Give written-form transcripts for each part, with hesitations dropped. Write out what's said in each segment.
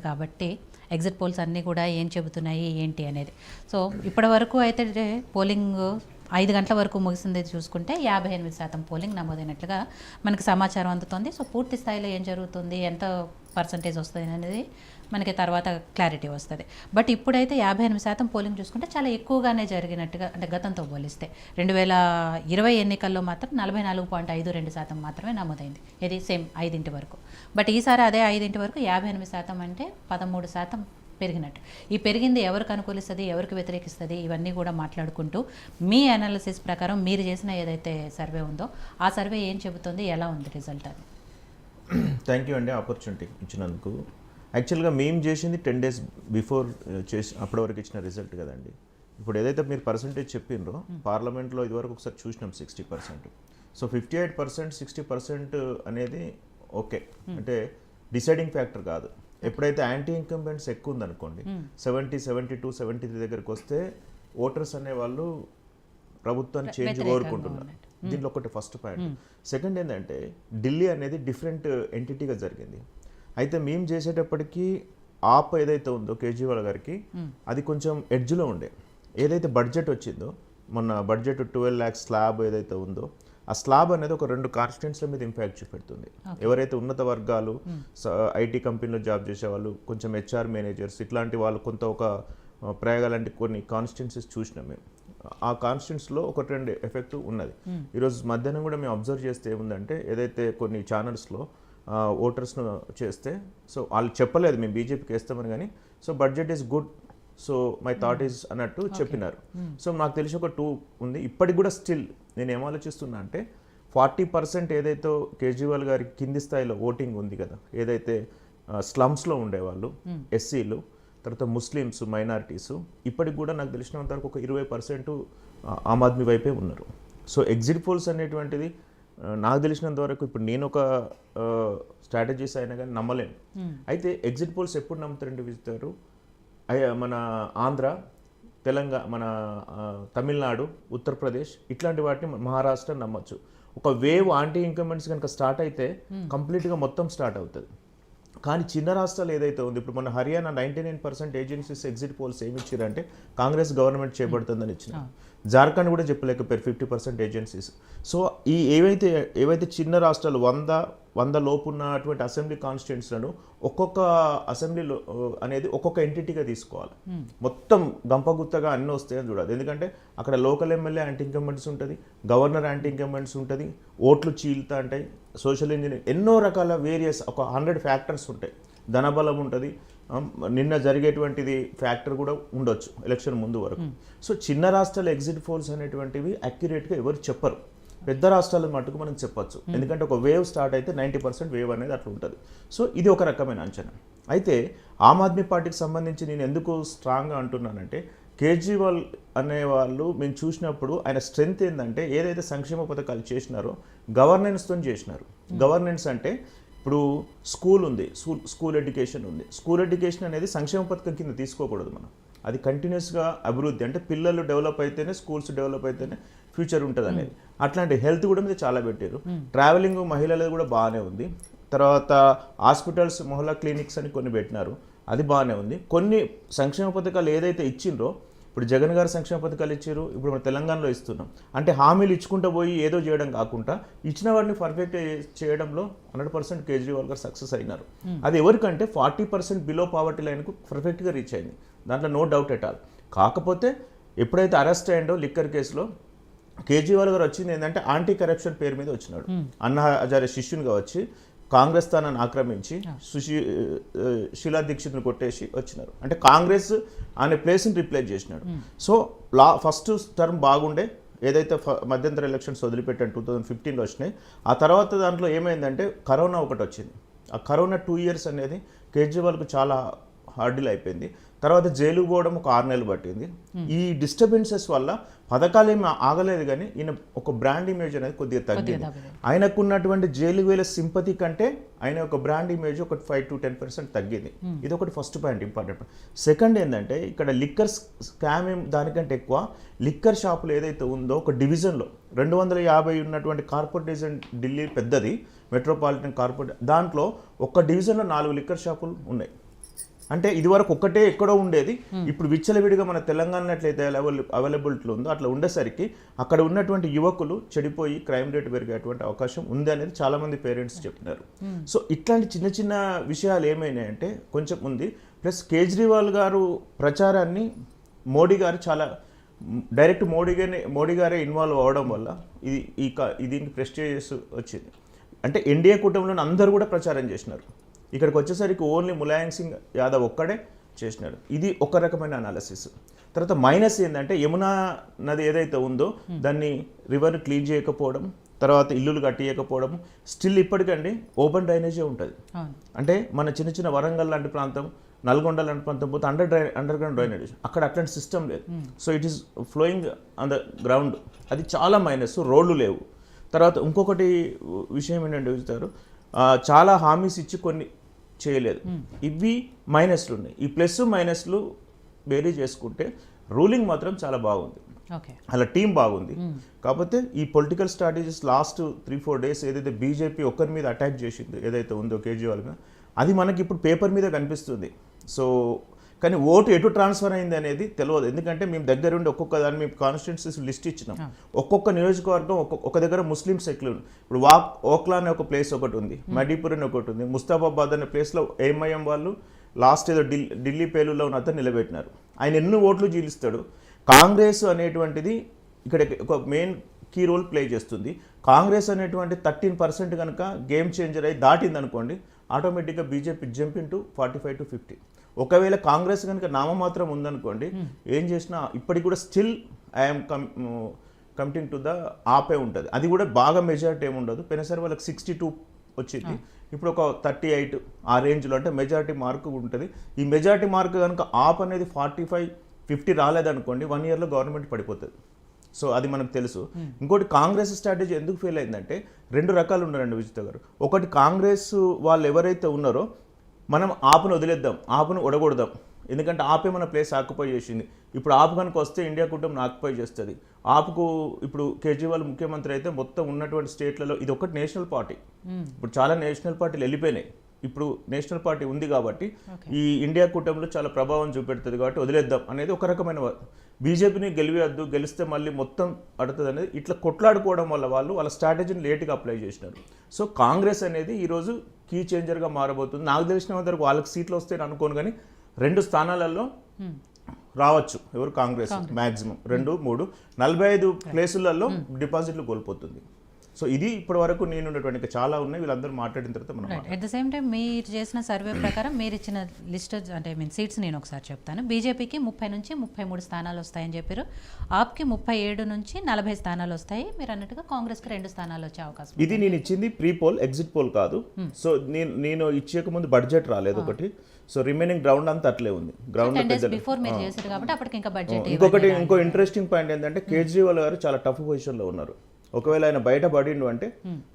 కాబట్టి exit polls అన్నీ కూడా ఏం చెబుతున్నాయి ఏంటి అనేది. సో ఇప్పటి వరకు అయితే పోలింగ్ 5 గంటల వరకు ముగిసింది చూసుకుంటే 58% పోలింగ్ నమోదైనట్లుగా మనకి సమాచారం అందుతుంది. సో పూర్తి స్థాయిలో ఏం జరుగుతుంది, ఎంత పర్సంటేజ్ వస్తుంది అనేది మనకి తర్వాత క్లారిటీ వస్తుంది. బట్ ఇప్పుడైతే 58% పోలింగ్ చూసుకుంటే చాలా ఎక్కువగానే జరిగినట్టుగా, అంటే గతంతో పోలిస్తే 2020 ఎన్నికల్లో మాత్రం 44.52% మాత్రమే నమోదైంది. ఇది సేమ్ 5 వరకు. బట్ ఈసారి అదే 5 వరకు 58% అంటే 13% పెరిగినట్టు. ఈ పెరిగింది ఎవరికి అనుకూలిస్తుంది, ఎవరికి వ్యతిరేకిస్తుంది, ఇవన్నీ కూడా మాట్లాడుకుంటూ మీ అనాలిసిస్ ప్రకారం మీరు చేసిన ఏదైతే సర్వే ఉందో ఆ సర్వే ఏం చెబుతుంది, ఎలా ఉంది రిజల్ట్ అని? థ్యాంక్ యూ అండి ఆపర్చునిటీ ఇచ్చినందుకు. యాక్చువల్గా మేము చేసింది 10 days బిఫోర్ చేసి అప్పటి వరకు ఇచ్చిన రిజల్ట్ కదండి. ఇప్పుడు ఏదైతే మీరు పర్సంటేజ్ చెప్పిండ్రో పార్లమెంట్లో ఇదివరకు ఒకసారి చూసినాం 60%. సో 58%, 60% అనేది ఓకే, అంటే డిసైడింగ్ ఫ్యాక్టర్ కాదు. ఎప్పుడైతే యాంటీ ఇన్కంబెంట్స్ ఎక్కువ ఉందనుకోండి, 70, 72, 73 దగ్గరికి వస్తే ఓటర్స్ అనేవాళ్ళు ప్రభుత్వాన్ని చేంజ్ కోరుకుంటున్నారు. దీంట్లో ఒకటి ఫస్ట్ పాయింట్. సెకండ్ ఏంటంటే ఢిల్లీ అనేది డిఫరెంట్ ఎంటిటీగా జరిగింది. అయితే మేము చేసేటప్పటికి ఆప్ ఏదైతే ఉందో కేజ్రీవాల్ గారికి అది కొంచెం ఎడ్జ్లో ఉండే. ఏదైతే బడ్జెట్ వచ్చిందో మొన్న బడ్జెట్ 12 lakhs స్లాబ్ ఏదైతే ఉందో ఆ స్లాబ్ అనేది ఒక 2 కాన్స్టిట్యుయెన్సీల మీద ఇంపాక్ట్ చూపెడుతుంది. ఎవరైతే ఉన్నత వర్గాలు, ఐటీ కంపెనీలో జాబ్ చేసేవాళ్ళు, కొంచెం హెచ్ఆర్ మేనేజర్స్, ఇట్లాంటి వాళ్ళు కొంత ఒక ప్రయోగాలంటే కొన్ని కాన్స్టిట్యుయెన్సీస్ చూసినాం మేము. ఆ కాన్స్టిట్యుయెన్సీలో 1-2 ఎఫెక్ట్ ఉన్నది. ఈరోజు మధ్యాహ్నం కూడా మేము అబ్జర్వ్ చేస్తే ఏముందంటే ఏదైతే కొన్ని ఛానల్స్లో ఓటర్స్ను చేస్తే, సో వాళ్ళు చెప్పలేదు మేము బీజేపీకి వేస్తామని, కానీ so budget is good, so my thought is అన్నట్టు చెప్పినారు. సో నాకు తెలిసి ఒక 2 ఉంది. ఇప్పటికి కూడా స్టిల్ నేను ఏం ఆలోచిస్తున్నా అంటే 40% ఏదైతే కేజ్రీవాల్ గారి కింది స్థాయిలో ఓటింగ్ ఉంది కదా, ఏదైతే స్లమ్స్లో ఉండేవాళ్ళు, ఎస్సీలు, తర్వాత ముస్లిమ్స్, మైనారిటీసు, ఇప్పటికి కూడా నాకు తెలిసినంత వరకు ఒక 20% ఆమ్ ఆద్మీ వైపే ఉన్నారు. సో ఎగ్జిట్ పోల్స్ అనేటువంటిది నాకు తెలిసినంత వరకు ఇప్పుడు నేను ఒక స్ట్రాటజీస్ అయినా కానీ నమ్మలేను. అయితే ఎగ్జిట్ పోల్స్ ఎప్పుడు నమ్ముతారండి విజితారు? మన ఆంధ్ర, తెలంగాణ, మన తమిళనాడు, ఉత్తరప్రదేశ్, ఇట్లాంటి వాటిని మహారాష్ట్ర నమ్మచ్చు. ఒక వేవ్ యాంటీ ఇన్కంబెంట్స్ కనుక స్టార్ట్ అయితే కంప్లీట్గా మొత్తం స్టార్ట్ అవుతుంది. కానీ చిన్న రాష్ట్రాలు ఏదైతే ఉంది, ఇప్పుడు మన హర్యానా 99% ఏజెన్సీస్ ఎగ్జిట్ పోల్స్ ఏమి ఇచ్చారంటే కాంగ్రెస్ గవర్నమెంట్ చేపడుతుందని ఇచ్చిన. జార్ఖండ్ కూడా చెప్పలేకపోయారు 50% ఏజెన్సీస్. సో ఈ ఏవైతే చిన్న రాష్ట్రాలు 100 లోపు ఉన్నటువంటి అసెంబ్లీ కాన్స్టిట్యుయెన్సీలను ఒక్కొక్క అసెంబ్లీలో అనేది ఒక్కొక్క ఎంటిటీగా తీసుకోవాలి. మొత్తం గంపగుత్తగా అన్నీ వస్తాయని చూడాలి. ఎందుకంటే అక్కడ లోకల్ ఎమ్మెల్యే యాంటీ ఇన్కంబెంట్స్ ఉంటుంది, గవర్నర్ యాంటీ ఇన్కంబెంట్స్ ఉంటుంది, ఓట్లు చీల్తా ఉంటాయి, సోషల్ ఇంజనీరింగ్, ఎన్నో రకాల వేరియస్ ఒక 100 ఫ్యాక్టర్స్ ఉంటాయి. ధనబలం ఉంటుంది, నిన్న జరిగేటువంటిది ఫ్యాక్టర్ కూడా ఉండొచ్చు ఎలక్షన్ ముందు వరకు. సో చిన్న రాష్ట్రాల ఎగ్జిట్ పోల్స్ అనేటువంటివి అక్యురేట్గా ఎవరు చెప్పరు. పెద్ద రాష్ట్రాల మటుకు మనం చెప్పొచ్చు, ఎందుకంటే ఒక వేవ్ స్టార్ట్ అయితే 90% వేవ్ అనేది అట్లా ఉంటుంది. సో ఇది ఒక రకమైన అంచనా. అయితే ఆమ్ ఆద్మీ పార్టీకి సంబంధించి నేను ఎందుకు స్ట్రాంగ్గా అంటున్నానంటే, కేజ్రీవాల్ అనేవాళ్ళు మేము చూసినప్పుడు ఆయన స్ట్రెంగ్త్ ఏంటంటే ఏదైతే సంక్షేమ పథకాలు చేసినారో గవర్నెన్స్తో చేసినారు. గవర్నెన్స్ అంటే ఇప్పుడు స్కూల్ ఉంది, స్కూల్ ఎడ్యుకేషన్ ఉంది. స్కూల్ ఎడ్యుకేషన్ అనేది సంక్షేమ పథకం కింద తీసుకోకూడదు మనం. అది కంటిన్యూస్గా అభివృద్ధి, అంటే పిల్లలు డెవలప్ అయితేనే, స్కూల్స్ డెవలప్ అయితేనే ఫ్యూచర్ ఉంటుంది అనేది. అట్లాంటి హెల్త్ కూడా మీద చాలా పెట్టారు. ట్రావెలింగ్ మహిళలది కూడా బాగానే ఉంది. తర్వాత హాస్పిటల్స్, మొహల్లా క్లినిక్స్ అని కొన్ని పెట్టినారు, అది బాగానే ఉంది. కొన్ని సంక్షేమ పథకాలు ఏదైతే ఇచ్చిండ్రో, ఇప్పుడు జగన్ గారు సంక్షేమ పథకాలు ఇచ్చారు, ఇప్పుడు మన తెలంగాణలో ఇస్తున్నాం. అంటే హామీలు ఇచ్చుకుంటూ పోయి ఏదో చేయడం కాకుండా ఇచ్చిన వాటిని పర్ఫెక్ట్ చేయడంలో 100% కేజ్రీవాల్ గారు సక్సెస్ అయినారు. అది ఎవరికంటే 40% బిలో పావర్టీ లైన్కు పర్ఫెక్ట్గా రీచ్ అయింది, దాంట్లో నో డౌట్ ఎట్ ఆల్. కాకపోతే ఎప్పుడైతే అరెస్ట్ అయ్యిండో లిక్కర్ కేసులో, కేజ్రీవాల్ గారు వచ్చింది ఏంటంటే యాంటీ కరప్షన్ పేరు మీద వచ్చినాడు. అన్నా హజారే శిష్యునిగా వచ్చి కాంగ్రెస్ స్థానాన్ని ఆక్రమించి శీలా దీక్షిత్ని కొట్టేసి వచ్చినారు. అంటే కాంగ్రెస్ అనే ప్లేస్ని రిప్లేస్ చేసినాడు. సో ఫస్ట్ టర్మ్ బాగుండే, ఏదైతే మధ్యంతర ఎలక్షన్స్ వదిలిపెట్టాను 2015లో వచ్చినాయి. ఆ తర్వాత దాంట్లో ఏమైందంటే కరోనా ఒకటి వచ్చింది. ఆ కరోనా 2 years అనేది కేజ్రీవాల్కు చాలా హార్డిల్ అయిపోయింది. తర్వాత జైలు పోవడం ఒక 6 నెలలు పట్టింది. ఈ డిస్టర్బెన్సెస్ వల్ల పథకాలు ఏమి ఆగలేదు, కానీ ఈయన ఒక బ్రాండ్ ఇమేజ్ అనేది కొద్దిగా తగ్గింది. ఆయనకు ఉన్నటువంటి జైలుకు వేల సింపతి కంటే ఆయన ఒక బ్రాండ్ ఇమేజ్ ఒక 5 to 10% తగ్గింది. ఇది ఒకటి ఫస్ట్ పాయింట్, ఇంపార్టెంట్. సెకండ్ ఏంటంటే ఇక్కడ లిక్కర్ స్కామ్ దానికంటే ఎక్కువ లిక్కర్ షాపులు ఏదైతే ఉందో ఒక డివిజన్లో 250 ఉన్నటువంటి కార్పొరేట్ డివిజన్, ఢిల్లీ పెద్దది మెట్రోపాలిటన్ కార్పొరేట్, దాంట్లో ఒక డివిజన్లో 4 లిక్కర్ షాపులు ఉన్నాయి. అంటే ఇది వరకు ఒక్కటే ఎక్కడో ఉండేది, ఇప్పుడు విచ్చలవిడిగా మన తెలంగాణ ఎట్లయితే అవైలబిలిటీ ఉందో అట్లా ఉండేసరికి అక్కడ ఉన్నటువంటి యువకులు చెడిపోయి క్రైమ్ రేట్ పెరిగేటువంటి అవకాశం ఉంది అనేది చాలా మంది పేరెంట్స్ చెప్తున్నారు. సో ఇట్లాంటి చిన్న చిన్న విషయాలు ఏమైనాయంటే కొంచెం ఉంది. ప్లస్ కేజ్రీవాల్ గారు ప్రచారాన్ని మోడీ గారు చాలా డైరెక్ట్ మోడీ గారే ఇన్వాల్వ్ అవ్వడం వల్ల దీనికి ప్రెస్టీజియస్ వచ్చింది. అంటే ఎన్డీఏ కూటమిలోని అందరూ కూడా ప్రచారం చేసినారు. ఇక్కడికి వచ్చేసరికి ఓన్లీ ములాయం సింగ్ యాదవ్ ఒక్కడే చేసినాడు. ఇది ఒక రకమైన అనాలిసిస్. తర్వాత మైనస్ ఏంటంటే యమునా నది ఏదైతే ఉందో దాన్ని రివర్ క్లీన్ చేయకపోవడం, తర్వాత ఇల్లులు కట్టియకపోవడం, స్టిల్ ఇప్పటికండి ఓపెన్ డ్రైనేజే ఉంటుంది. అంటే మన చిన్న చిన్న వరంగల్ లాంటి ప్రాంతం, నల్గొండ లాంటి ప్రాంతం పోతే అండర్ గ్రౌండ్ డ్రైనేజ్, అక్కడ అట్లాంటి సిస్టమ్ లేదు. So it is flowing on the ground. అది చాలా మైనస్. రోడ్లు లేవు. తర్వాత ఇంకొకటి విషయం ఏంటంటే చూస్తారు, చాలా హామీస్ ఇచ్చి కొన్ని చేయలేదు. ఇవి మైనస్లు ఉన్నాయి. ఈ ప్లస్ మైనస్లు వేరీ చేసుకుంటే రూలింగ్ మాత్రం చాలా బాగుంది. అలా టీం బాగుంది. కాకపోతే ఈ పొలిటికల్ స్ట్రాటజీస్ లాస్ట్ 3-4 డేస్ ఏదైతే బీజేపీ ఒక్కరి మీద అటాక్ చేసింది ఏదైతే ఉందో కేజ్రీవాల్ మీద, అది మనకి ఇప్పుడు పేపర్ మీద కనిపిస్తుంది. సో కానీ ఓటు ఎటు ట్రాన్స్ఫర్ అయింది అనేది తెలియదు. ఎందుకంటే మేము దగ్గరుండి ఒక్కొక్క దాన్ని మేము కాన్స్టిట్యున్సీస్ లిస్ట్ ఇచ్చినాం. ఒక్కొక్క నియోజకవర్గం ఒక దగ్గర ముస్లిమ్స్ ఎక్కువ. ఇప్పుడు ఓక్లా అనే ఒక ప్లేస్ ఒకటి ఉంది, మడిపూర్ అని ఒకటి ఉంది, ముస్తాబాబాద్ అనే ప్లేస్లో ఏఎంఐఎం వాళ్ళు లాస్ట్ ఏదో ఢిల్లీ పేలులో ఉన్న అతను నిలబెట్టినారు. ఆయన ఎన్ని ఓట్లు జీలిస్తాడు. కాంగ్రెస్ అనేటువంటిది ఇక్కడ ఒక మెయిన్ కీ రోల్ ప్లే చేస్తుంది. కాంగ్రెస్ అనేటువంటి 13% కనుక గేమ్ చేంజర్ అయి దాటింది అనుకోండి, ఆటోమేటిక్గా బీజేపీ జంప్ ఇంటూ 45 to 50. ఒకవేళ కాంగ్రెస్ కనుక నామమాత్రం ఉందనుకోండి, ఏం చేసినా ఇప్పటికి కూడా still I'm committing to the ఆపే ఉంటుంది. అది కూడా బాగా మెజారిటీ ఏమి ఉండదు. పోయినసారి వాళ్ళకి 62 వచ్చింది, ఇప్పుడు ఒక 38 ఆ రేంజ్లో, అంటే మెజారిటీ మార్క్ ఉంటుంది. ఈ మెజారిటీ మార్క్ కనుక ఆప్ అనేది 45-50 రాలేదనుకోండి, 1 yearలో గవర్నమెంట్ పడిపోతుంది. సో అది మనకు తెలుసు. ఇంకోటి కాంగ్రెస్ స్ట్రాటజీ ఎందుకు ఫెయిల్ అయిందంటే 2 రకాలు ఉన్నారండి విజిత గారు. ఒకటి, కాంగ్రెస్ వాళ్ళు ఎవరైతే ఉన్నారో మనం ఆపును వదిలేద్దాం, ఆపును ఒడగొడదాం, ఎందుకంటే ఆపే మన ప్లేస్ ఆక్యుపై చేసింది. ఇప్పుడు ఆపు కనుక వస్తే ఇండియా కూటమిని ఆక్యుపై చేస్తుంది. ఆపుకు ఇప్పుడు కేజ్రీవాల్ ముఖ్యమంత్రి అయితే మొత్తం ఉన్నటువంటి స్టేట్లలో ఇది ఒకటి నేషనల్ పార్టీ. ఇప్పుడు చాలా నేషనల్ పార్టీలు వెళ్ళిపోయినాయి. ఇప్పుడు నేషనల్ పార్టీ ఉంది కాబట్టి ఈ ఇండియా కూటమిలో చాలా ప్రభావం చూపెడుతుంది కాబట్టి వదిలేద్దాం అనేది ఒక రకమైన. బీజేపీని గెలివేయద్దు, గెలిస్తే మళ్ళీ మొత్తం అడుతుంది అనేది ఇట్లా కొట్లాడుకోవడం వల్ల వాళ్ళ స్ట్రాటజీని లేట్గా అప్లై చేసినారు. సో కాంగ్రెస్ అనేది ఈరోజు కీ చేంజర్గా మారబోతుంది. నాకు తెలిసిన వరకు వాళ్ళకి సీట్లు వస్తాయని అనుకోను, కానీ 2 స్థానాలలో రావచ్చు ఎవరు కాంగ్రెస్ మ్యాక్సిమం 2-3 45 ప్లేసులలో డిపాజిట్లు కోల్పోతుంది. సో ఇది ఇప్పటి వరకు నేనున్నటువంటి చాలా ఉన్నాయి, వీళ్ళందరూ మాట్లాడిన తర్వాత మనం అట్ ద సేమ్ టైం మీరు చేసిన సర్వే ప్రకారం మీరు ఇచ్చిన లిస్ట్ అంటే సీట్స్ నేను ఒకసారి చెప్తాను. బీజేపీకి 30 నుంచి 33 స్థానాలు వస్తాయని చెప్పారు. ఆప్కి 37 నుంచి 40 స్థానాలు వస్తాయి. మీరు అన్నట్టుగా కాంగ్రెస్కి 2 స్థానాలు వచ్చే అవకాశం. ఇది నేను ఇచ్చింది ప్రీ పోల్, ఎగ్జిట్ పోల్ కాదు. సో నేను ఇచ్చేక ముందు బడ్జెట్ రాలేదు ఒకటి. సో రిమైనింగ్ గ్రౌండ్ అంతా అట్లే ఉంది. గ్రౌండ్ బిఫోర్ మీరు చేశారు కాబట్టి అప్పటికి ఇంకా బడ్జెట్. ఇంకో ఇంట్రెస్టింగ్ పాయింట్ ఏంటంటే కేజ్రీవాల్ గారు చాలా టఫ్ పొజిషన్లో ఉన్నారు. ఒకవేళ ఆయన బయటపడిండు అంటే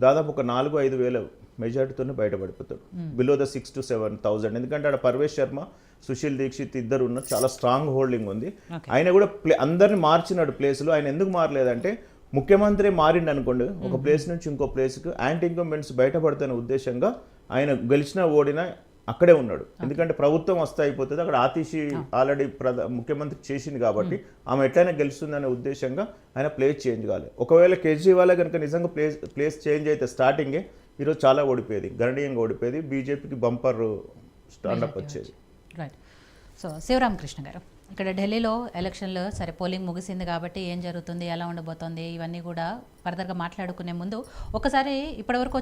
దాదాపు ఒక 4-5 వేల మెజార్టీతోనే బయటపడిపోతాడు, బిలో ద 6,000 to 7,000. ఎందుకంటే ఆడ పర్వేష్ శర్మ, సుశీల్ దీక్షిత్ ఇద్దరు ఉన్నారు, చాలా స్ట్రాంగ్ హోల్డింగ్ ఉంది. ఆయన కూడా అందరిని మార్చినాడు ప్లేసులు. ఆయన ఎందుకు మారలేదంటే ముఖ్యమంత్రి మారిండు అనుకోండి, ఒక ప్లేస్ నుంచి ఇంకో ప్లేస్కి యాంటీ ఇన్కంబెంట్స్ బయటపడుతున్న ఉద్దేశంగా ఆయన గెలిచినా ఓడినా అక్కడే ఉన్నాడు. ఎందుకంటే ప్రభుత్వం వస్తే అయిపోతుంది, అక్కడ ఆతిషి ఆల్రెడీ ముఖ్యమంత్రి చేసింది కాబట్టి ఆమె ఎట్లయినా గెలుస్తుందనే ఉద్దేశంగా ఆయన ప్లేస్ చేంజ్ కాలేదు. ఒకవేళ కేజ్రీవాల్ కనుక నిజంగా ప్లేస్ చేంజ్ అయితే స్టార్టింగే ఈరోజు చాలా ఓడిపోయేది, గణనీయంగా ఓడిపోయేది. బీజేపీకి బంపర్ స్టాండప్ వచ్చేది. రైట్. సో శివరామకృష్ణ గారు, ఇక్కడ ఢిల్లీలో ఎలక్షన్లు సరే పోలింగ్ ముగిసింది కాబట్టి ఏం జరుగుతుంది, ఎలా ఉండబోతోంది, ఇవన్నీ కూడా ఫర్దర్గా మాట్లాడుకునే ముందు ఒకసారి ఇప్పటివరకు